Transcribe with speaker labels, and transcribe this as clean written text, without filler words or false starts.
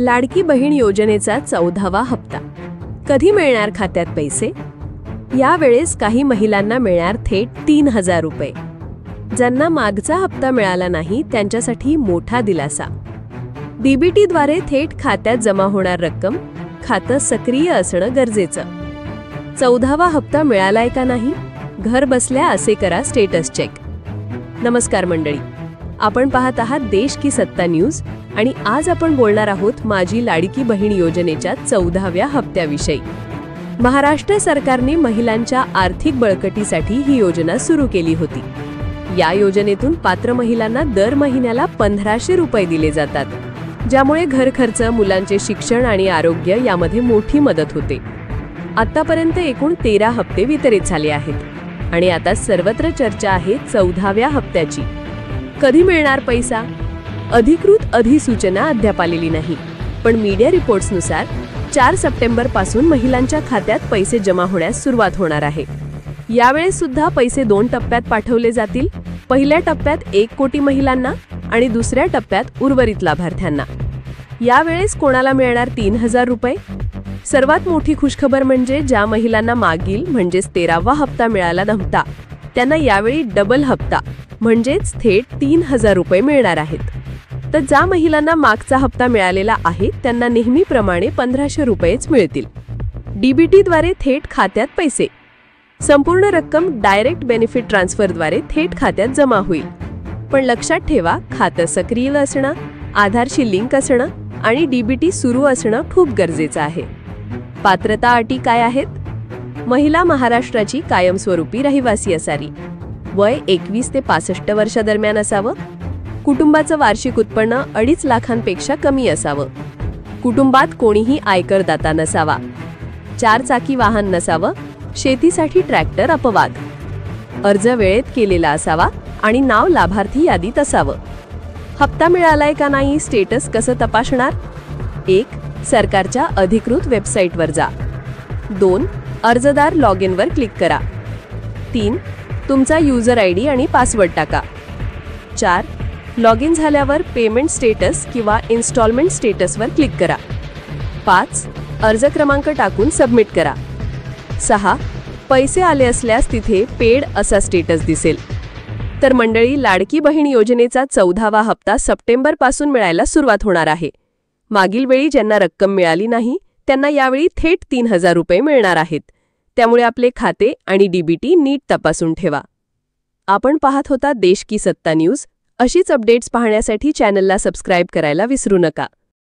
Speaker 1: लाडकी बहीण योजनेचा 14वा हप्ता कधी मिळणार खात्यात पैसे? यावेळेस काही महिलांना मिळणार थेट 3000 रुपये. ज्यांना मागचा हप्ता मिळाला नाही त्यांच्यासाठी मोठा दिलासा. डीबीटीद्वारे थेट खात्यात जमा होणार रक्कम, खातं सक्रिय असणं गरजेचं. 14वा हप्ता मिळालाय का नाही? घर बसल्या असे करा स्टेटस चेक. नमस्कार मंडळी, आपण पाहत आहात देश की सत्ता न्यूज आणि आज आपण बोलणार आहोत माझी लाडकी बहीण योजनेच्या 14व्या हप्त्याविषयी. महाराष्ट्र सरकारने महिलांच्या आर्थिक बळकटीसाठी ही योजना सुरू केली होती. या योजनेतून पात्र महिलांना दर महिन्याला 1500 रुपये दिले जातात, ज्यामुळे घर खर्च, मुलांचे शिक्षण आणि आरोग्य यामध्ये मोठी मदत होते. आतापर्यंत एकूण 13 हप्ते वितरित झाले आहेत आणि आता सर्वत्र चर्चा आहे 14व्या हप्त्याची. कधी मिळणार पैसा? अधिकृत अधिसूचना अद्याप आलेली नाही, पण मीडिया रिपोर्ट्सनुसार 4 सप्टेंबर पासून महिलांच्या खात्यात पैसे जमा होण्यास सुरुवात होणार आहे. यावेळेस सुद्धा पैसे 2 टप्प्यात पाठवले जातील. पहिल्या टप्प्यात 1 कोटी महिलांना आणि दुसऱ्या टप्प्यात उर्वरित लाभार्थ्यांना. यावेळेस कोणाला मिळणार 3000 रुपये? सर्वात मोठी खुशखबर म्हणजे ज्या महिलांना मागील म्हणजेच 13वा हप्ता मिळाला नव्हता त्यांना यावेळी डबल हप्ता म्हणजेच थेट 3000 रुपये मिळणार आहेत. तर ज्या महिलांना मागचा हप्ता मिळालेला आहे त्यांना नेहमीप्रमाणे 1500 रुपयेच मिळतील. डीबीटीद्वारे थेट खात्यात पैसे. संपूर्ण रक्कम डायरेक्ट बेनिफिट ट्रान्सफरद्वारे थेट खात्यात जमा होईल. पण लक्षात ठेवा, खातं सक्रिय असणं, आधारशी लिंक असणं आणि डीबीटी सुरू असणं खूप गरजेचं आहे. पात्रता अटी काय आहेत? महिला महाराष्ट्राची कायमस्वरूपी रहिवासी असावी. वय 21 ते 65 वर्षादरम्यान असावं. कुटुंबाचं वार्षिक उत्पन्न 2.5 लाखांपेक्षा कमी असावं. कुटुंबात कोणीही आयकरदाता नसावा. 4 चाकी वाहन नसावं. शेतीसाठी ट्रॅक्टर अपवाद. अर्ज वेळेत केलेला असावा आणि नाव लाभार्थी यादीत असावं. हप्ता मिळालाय का नाही स्टेटस कसं तपासणार? 1. सरकारच्या अधिकृत वेबसाईटवर जा. 2. अर्जदार लॉग इनवर क्लिक करा. 3. तुमचा युजर आयडी आणि पासवर्ड टाका. 4. लॉग इन झाल्यावर पेमेंट स्टेटस किंवा इन्स्टॉलमेंट स्टेटसवर क्लिक करा. 5. अर्ज क्रमांक टाकून सबमिट करा. 6. पैसे आले असल्यास तिथे पेड असा स्टेटस दिसेल. तर मंडळी, लाडकी बहीण योजनेचा 14वा हप्ता सप्टेंबर पासून मिळायला सुरुवात होणार आहे. मागील वेळी ज्यांना रक्कम मिळाली नाही त्यांना यावेळी थेट 3000 रुपये मिळणार आहेत. त्यामुळे आपले खाते आणि डीबीटी नीट तपासून ठेवा. आपण पाहत होता देश की सत्ता न्यूज. अशीच अपडेट्स पाहण्यासाठी चॅनलला सबस्क्राईब करायला विसरू नका.